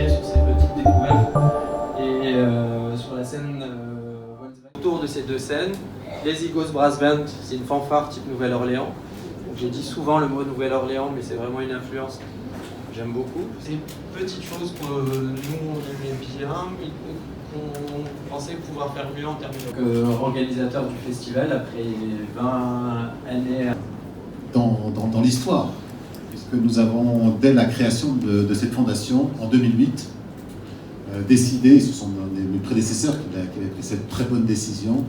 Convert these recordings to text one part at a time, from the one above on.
marqué sur ces petites découvertes. Et sur la scène autour de ces deux scènes, les Igos Brass Band, c'est une fanfare type Nouvelle-Orléans. J'ai dit souvent le mot Nouvelle-Orléans, mais c'est vraiment une influence que j'aime beaucoup. C'est une petite chose que nous on aimait bien, mais qu'on pensait pouvoir faire mieux en termes de organisateur du festival après 20 années. Dans l'histoire, puisque nous avons, dès la création de cette fondation, en 2008, décidé, ce sont mes prédécesseurs qui avaient pris cette très bonne décision,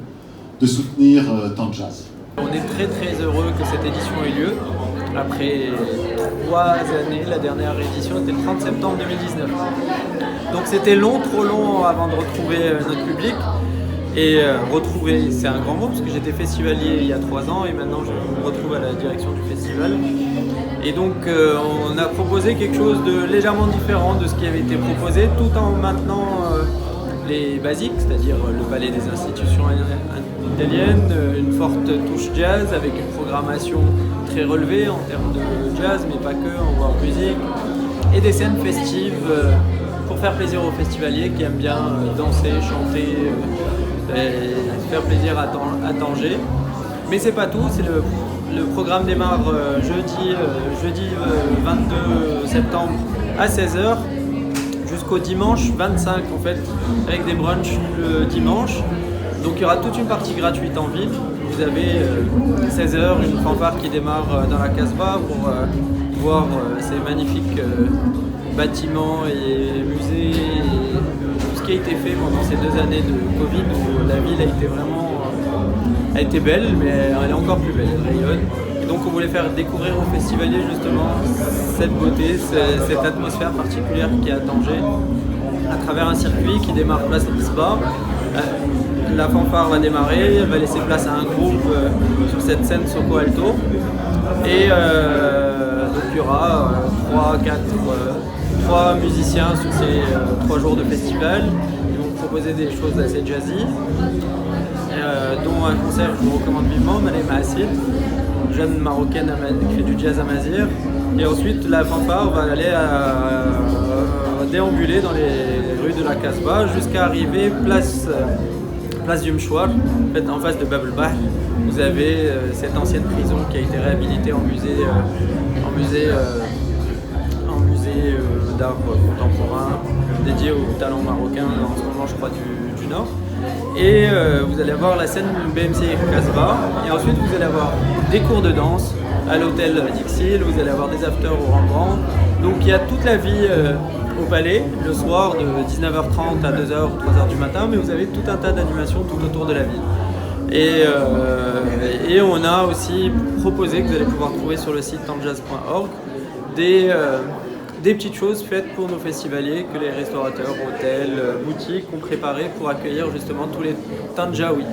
de soutenir Temps Jazz. On est très très heureux que cette édition ait lieu. Après 3 années, la dernière édition était le 30 septembre 2019. Donc c'était long, trop long avant de retrouver notre public. Et retrouver, c'est un grand mot parce que j'étais festivalier il y a 3 ans et maintenant je me retrouve à la direction du festival. Et donc on a proposé quelque chose de légèrement différent de ce qui avait été proposé tout en maintenant les basiques, c'est-à-dire le palais des institutions italiennes, une forte touche jazz avec une programmation très relevée en termes de jazz, mais pas que, en world music, et des scènes festives pour faire plaisir aux festivaliers qui aiment bien danser, chanter, faire plaisir à Tanger. Mais c'est pas tout, c'est le programme démarre jeudi 22 septembre à 16h jusqu'au dimanche 25 en fait, avec des brunchs le dimanche. Donc il y aura toute une partie gratuite en ville. Vous avez 16h une fanfare qui démarre dans la Casbah pour voir ces magnifiques bâtiments et musées et tout ce qui a été fait pendant ces 2 années de Covid où la ville a été belle, mais elle est encore plus belle, elle rayonne. Et donc on voulait faire découvrir aux festivaliers justement cette beauté, cette atmosphère particulière qui est à Tanger, à travers un circuit qui démarre place Isba. La fanfare va démarrer, elle va laisser place à un groupe sur cette scène Soko Alto. Et donc il y aura 3 musiciens sur ces 3 jours de festival. Ils vont proposer des choses assez jazzy, dont un concert que je vous recommande vivement, Malema Assid, jeune marocaine qui fait du jazz à Mazir. Et ensuite la fanfare va aller déambuler dans les rues de la Casbah jusqu'à arriver place du Mchouar, en fait, en face de Bab el-Bahr. Vous avez cette ancienne prison qui a été réhabilitée en musée d'art contemporain dédié aux talents marocains en ce moment je crois du Nord. Et vous allez avoir la scène BMC Casbah et ensuite vous allez avoir des cours de danse à l'hôtel Dixil, vous allez avoir des afters au Rembrandt. Donc il y a toute la vie au palais le soir de 19h30 à 2h ou 3h du matin, mais vous avez tout un tas d'animations tout autour de la ville. Et on a aussi proposé, que vous allez pouvoir trouver sur le site tantjazz.org, des petites choses faites pour nos festivaliers que les restaurateurs, hôtels, boutiques ont préparé pour accueillir justement tous les Tandjaouis.